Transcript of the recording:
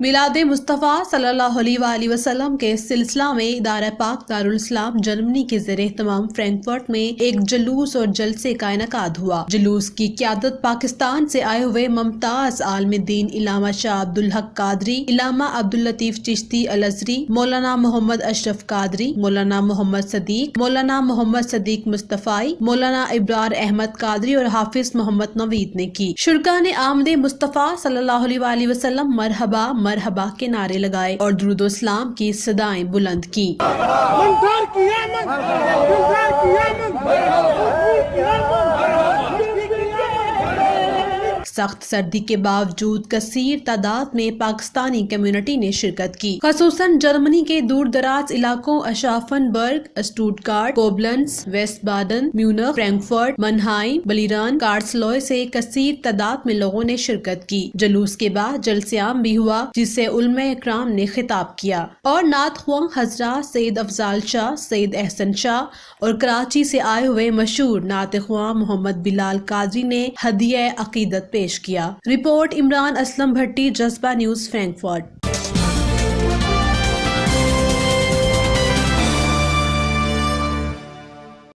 میلاد مصطفیٰ صلی اللہ علیہ وآلہ وسلم کے سلسلہ میں ادارہ پاک دارالاسلام جرمنی کے زیر اہتمام فرینکفرٹ میں ایک جلوس اور جلسے کا انعقاد ہوا۔ جلوس کی قیادت پاکستان سے آئے ہوئے ممتاز عالم دین علامہ شاہ عبدالحق قادری، علامہ عبداللطیف چشتی الازہری، مولانا محمد اشرف قادری، مولانا محمد صدیق، مولانا محمد صدیق مصطفی، مولانا ابرار احمد قادری اور حافظ محمد نوید نے کی۔ شرکا نے آمد مصطفیٰ صلی اللہ علیہ وآلہ وسلم مرحبا مرحبا کے نعرے لگائے اور درود و اسلام کی صدائیں بلند کی۔ سخت سردی کے باوجود کثیر تعداد میں پاکستانی کمیونٹی نے شرکت کی، خصوصاً جرمنی کے دور دراز علاقوں اشافنبرگ، اسٹوٹگارٹ، کوبلنز، ویسٹ بادن، میونخ، فرینکفرٹ، منہائم، بلیرن، کارلسروے سے کثیر تعداد میں لوگوں نے شرکت کی۔ جلوس کے بعد جلسہ عام بھی ہوا جس سے علماء اکرام نے خطاب کیا اور نعت خواں حضرات سید افضال شاہ، سید احسن شاہ اور کراچی سے آئے ہوئے مشہور نعت خواں محمد بلال قادری نے ہدیہ عقیدت پیش کیا۔ رپورٹ عمران اسلم بھٹی، جذبہ نیوز، فرینکفرٹ۔